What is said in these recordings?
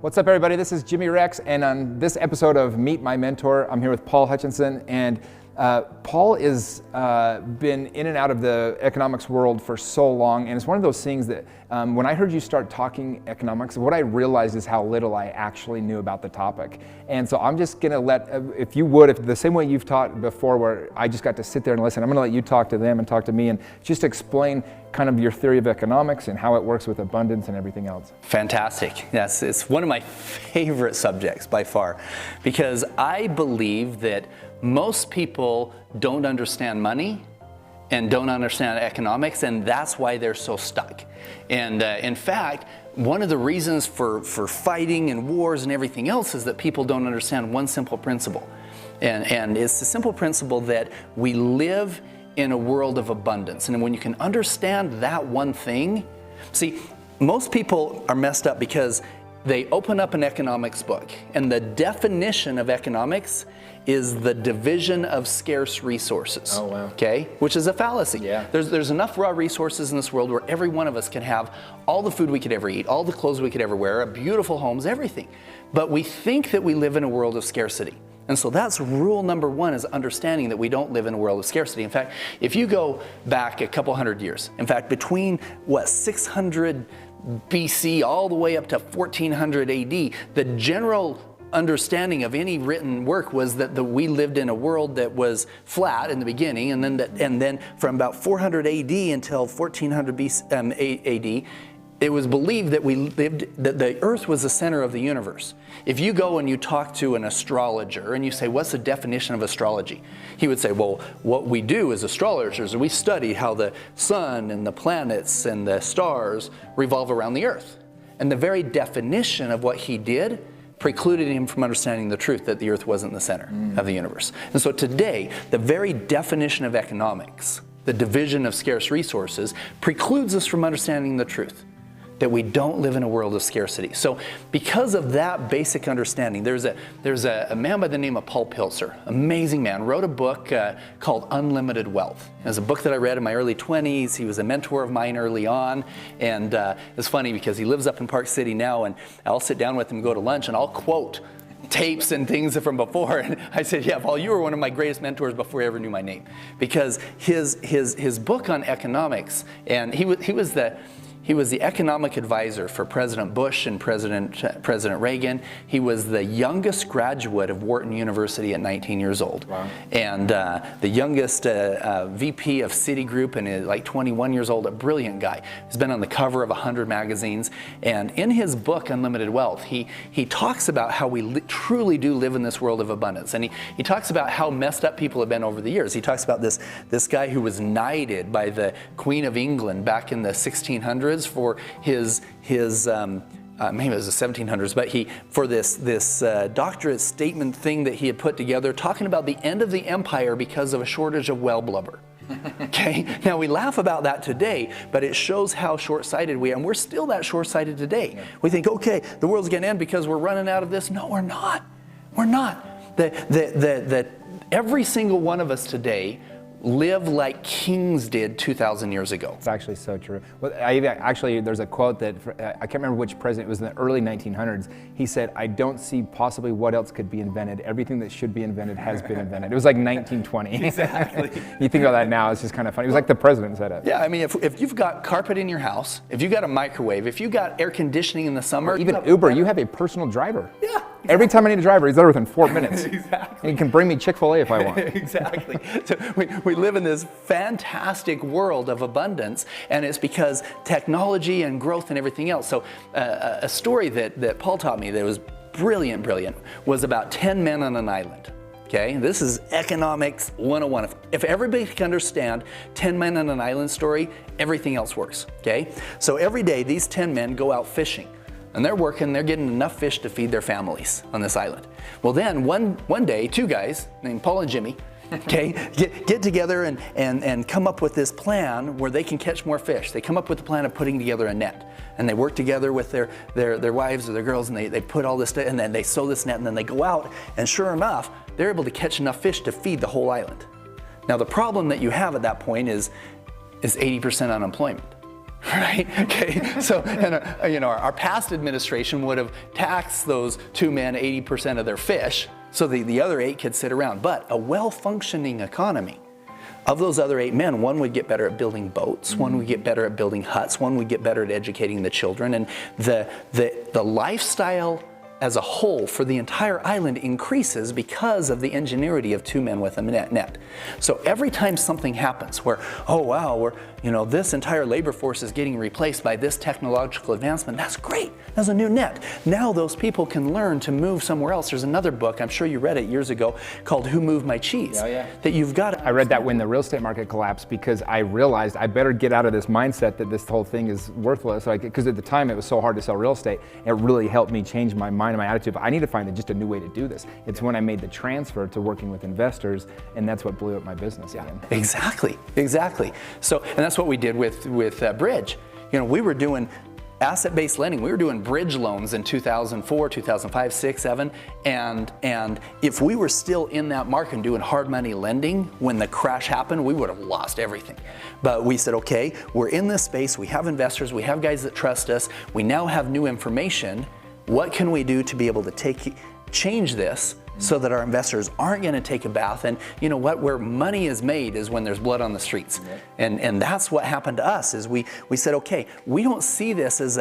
What's up, everybody? This is Jimmy Rex, and on this episode of Meet My Mentor, I'm here with Paul Hutchinson, and Paul has been in and out of the economics world for so long, and it's one of those things that when I heard you start talking economics, what I realized is how little I actually knew about the topic. And so I'm just gonna let, if you would, if the same way you've taught before where I just got to sit there and listen, I'm gonna let you talk to them and talk to me and just explain kind of your theory of economics and how it works with abundance and everything else. Fantastic. Yes, it's one of my favorite subjects by far, because I believe that most people don't understand money and don't understand economics, and that's why they're so stuck. And in fact, one of the reasons for fighting and wars and everything else is that people don't understand one simple principle. And it's the simple principle that we live in a world of abundance. And when you can understand that one thing, see, most people are messed up because they open up an economics book, and the definition of economics is the division of scarce resources. Oh, wow. Okay? Which is a fallacy. Yeah. There's enough raw resources in this world where every one of us can have all the food we could ever eat, all the clothes we could ever wear, beautiful homes, everything. But we think that we live in a world of scarcity. And so that's rule number one, is understanding that we don't live in a world of scarcity. In fact, if you go back a couple hundred years, in fact, between 600 BC all the way up to 1400 AD, the general understanding of any written work was that we lived in a world that was flat in the beginning, and then from about 400 AD until 1400 AD, it was believed that that the earth was the center of the universe. If you go and you talk to an astrologer and you say, what's the definition of astrology? He would say, well, what we do as astrologers is we study how the sun and the planets and the stars revolve around the earth. And the very definition of what he did precluded him from understanding the truth that the earth wasn't the center of the universe. And so today, the very definition of economics, the division of scarce resources, precludes us from understanding the truth that we don't live in a world of scarcity. So because of that basic understanding, there's a man by the name of Paul Pilzer, amazing man, wrote a book called Unlimited Wealth. It was a book that I read in my early 20s. He was a mentor of mine early on, and it's funny because he lives up in Park City now, and I'll sit down with him and go to lunch, and I'll quote tapes and things from before. And I said, yeah, Paul, you were one of my greatest mentors before I ever knew my name. Because his book on economics, and he was the economic advisor for President Bush and President Reagan. He was the youngest graduate of Wharton University at 19 years old. Wow. And the youngest VP of Citigroup, and like 21 years old, a brilliant guy. He's been on the cover of 100 magazines. And in his book, Unlimited Wealth, he talks about how we truly do live in this world of abundance. And he talks about how messed up people have been over the years. He talks about this guy who was knighted by the Queen of England back in the 1600s for his maybe it was the 1700s, but for this doctorate statement thing that he had put together, talking about the end of the empire because of a shortage of well blubber. Okay, now we laugh about that today, but it shows how short-sighted we are, and we're still that short-sighted today. Yeah. We think, okay, the world's going to end because we're running out of this. No, we're not. We're not. Every single one of us today live like kings did 2,000 years ago. It's actually so true. Well, there's a quote that, I can't remember which president, it was in the early 1900s. He said, I don't see possibly what else could be invented. Everything that should be invented has been invented. It was like 1920. Exactly. You think about that now, it's just kind of funny. It was like the president said it. Yeah, I mean, if you've got carpet in your house, if you've got a microwave, if you've got air conditioning in the summer. Or even Uber, you have a personal driver. Yeah. Exactly. Every time I need a driver, he's there within 4 minutes. Exactly. And he can bring me Chick-fil-A if I want. Exactly. So we live in this fantastic world of abundance, and it's because technology and growth and everything else. So a story that Paul taught me that was brilliant, was about 10 men on an island. Okay, this is economics 101. If everybody can understand 10 men on an island story, everything else works. Okay, so every day these 10 men go out fishing. And they're working, they're getting enough fish to feed their families on this island. Well then, one day, two guys named Paul and Jimmy, okay, get together and come up with this plan where they can catch more fish. They come up with the plan of putting together a net. And they work together with their wives or their girls, and they put all this, and then they sew this net, and then they go out, and sure enough, they're able to catch enough fish to feed the whole island. Now the problem that you have at that point is 80% unemployment. Right? Okay. So, and our past administration would have taxed those 2 men 80% of their fish, so the other 8 could sit around. But a well-functioning economy, of those other 8 men, 1 would get better at building boats, 1 would get better at building huts, 1 would get better at educating the children, and the lifestyle as a whole for the entire island increases because of the ingenuity of 2 men with a net. So every time something happens where, oh wow, this entire labor force is getting replaced by this technological advancement, that's great, that's a new net. Now those people can learn to move somewhere else. There's another book, I'm sure you read it years ago, called Who Moved My Cheese? Yeah. That you've got to. I read that when the real estate market collapsed because I realized I better get out of this mindset that this whole thing is worthless. Because at the time it was so hard to sell real estate, it really helped me change my mind and my attitude. But I need to find just a new way to do this. It's when I made the transfer to working with investors, and that's what blew up my business again. Exactly. So, and that's what we did with Bridge. We were doing asset-based lending. We were doing bridge loans in 2004, 2005, 6, 7, and if we were still in that market and doing hard money lending when the crash happened, we would have lost everything. But we said, okay, we're in this space, we have investors, we have guys that trust us, we now have new information. What can we do to be able to change this so that our investors aren't going to take a bath? And you know what? Where money is made is when there's blood on the streets. And that's what happened to us. Is we said, okay, we don't see this as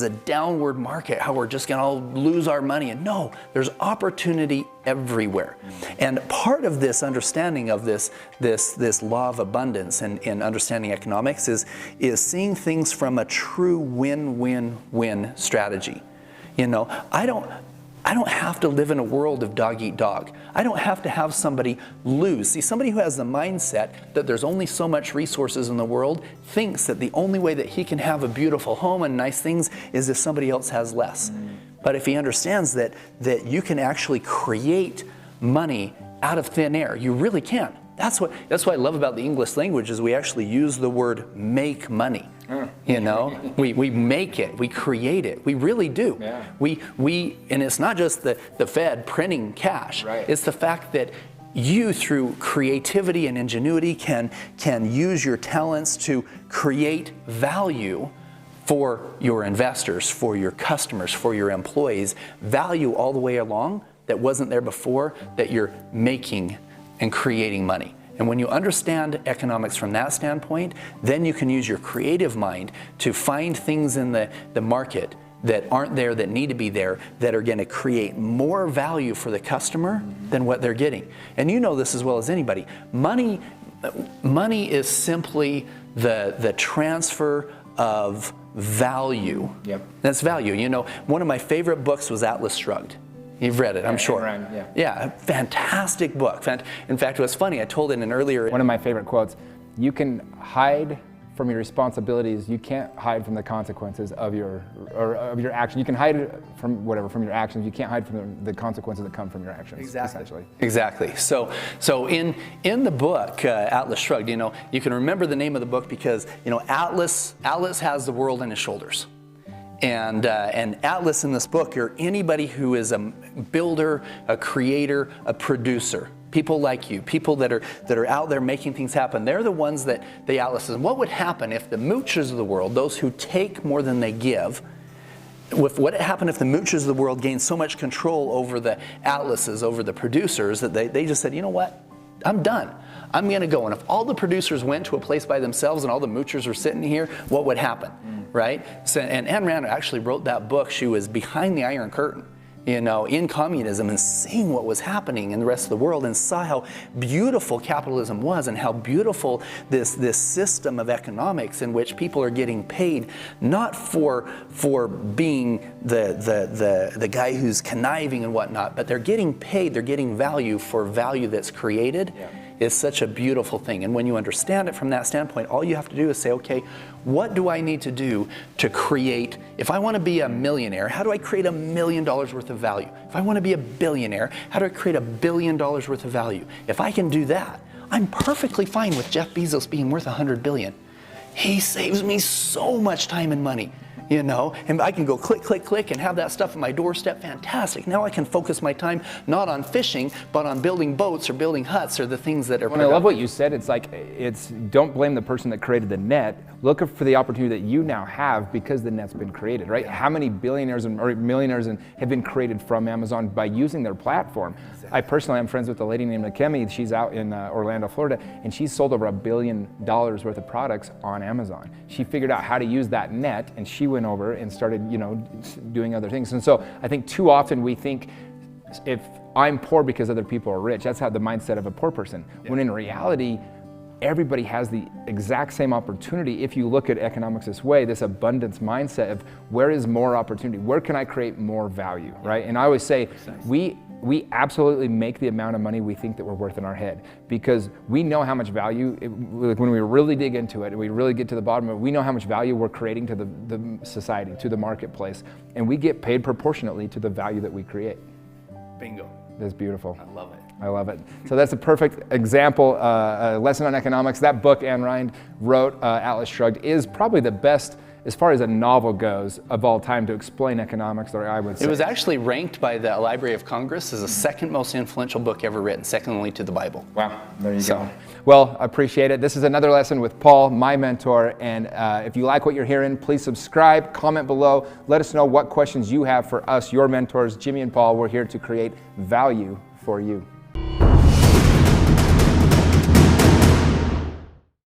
a downward market, how we're just going to all lose our money. And no, there's opportunity everywhere. And part of this understanding of this law of abundance and understanding economics is seeing things from a true win-win-win strategy. I don't have to live in a world of dog eat dog. I don't have to have somebody lose. See, somebody who has the mindset that there's only so much resources in the world thinks that the only way that he can have a beautiful home and nice things is if somebody else has less. But if he understands that you can actually create money out of thin air, you really can. That's what I love about the English language is we actually use the word make money. We make it, we create it, we really do. Yeah. And it's not just the Fed printing cash. Right. It's the fact that you, through creativity and ingenuity, can use your talents to create value for your investors, for your customers, for your employees, value all the way along that wasn't there before, that you're making and creating money. And when you understand economics from that standpoint, then you can use your creative mind to find things in the market that aren't there, that need to be there, that are going to create more value for the customer than what they're getting. And you know this as well as anybody. Money is simply the transfer of value. Yep. That's value. One of my favorite books was Atlas Shrugged. You've read it, I'm sure. Yeah, fantastic book. In fact, it was funny, I told it in an earlier... One of my favorite quotes, you can hide from your responsibilities, you can't hide from the consequences of your action. You can hide from your actions, you can't hide from the consequences that come from your actions. Exactly. So in the book, Atlas Shrugged, you can remember the name of the book because, Atlas has the world in his shoulders. And Atlas in this book are anybody who is a builder, a creator, a producer. People like you, people that are out there making things happen. They're the ones that the Atlas is. What would happen if the moochers of the world, those who take more than they give, what would happen if the moochers of the world gained so much control over the Atlases, over the producers, that they just said, you know what, I'm done. I'm going to go. And if all the producers went to a place by themselves and all the moochers were sitting here, what would happen? Right? So, and Ayn Rand actually wrote that book. She was behind the Iron Curtain, in communism and seeing what was happening in the rest of the world and saw how beautiful capitalism was and how beautiful this system of economics in which people are getting paid not for being the guy who's conniving and whatnot, but they're getting paid, they're getting value for value that's created. Is such a beautiful thing. And when you understand it from that standpoint, all you have to do is say, okay, what do I need to do to create, if I want to be a millionaire, how do I create $1 million worth of value? If I want to be a billionaire, how do I create $1 billion worth of value? If I can do that, I'm perfectly fine with Jeff Bezos being worth $100 billion. He saves me so much time and money. And I can go click, click, click and have that stuff on my doorstep. Fantastic. Now I can focus my time not on fishing, but on building boats or building huts or the things that are... When I love what you said, it's don't blame the person that created the net, look for the opportunity that you now have because the net's been created, right? How many billionaires or millionaires have been created from Amazon by using their platform? I personally am friends with a lady named Akemi. She's out in Orlando, Florida, and she's sold over $1 billion worth of products on Amazon. She figured out how to use that net, and she went over and started, doing other things. And so I think too often we think, if I'm poor because other people are rich, that's how the mindset of a poor person. When in reality, everybody has the exact same opportunity. If you look at economics this way, this abundance mindset of where is more opportunity? Where can I create more value, right? And I always say, we absolutely make the amount of money we think that we're worth in our head, because we know how much value, when we really dig into it and we really get to the bottom of it, we know how much value we're creating to the society, to the marketplace, and we get paid proportionately to the value that we create. Bingo. That's beautiful. I love it. I love it. So that's a perfect example, a lesson on economics. That book Anne Rind wrote, Atlas Shrugged, is probably the best, as far as a novel goes, of all time to explain economics, or I would say. It was actually ranked by the Library of Congress as the second most influential book ever written, second only to the Bible. Wow, there you go. Well, I appreciate it. This is another lesson with Paul, my mentor, and if you like what you're hearing, please subscribe, comment below, let us know what questions you have for us, your mentors, Jimmy and Paul. We're here to create value for you.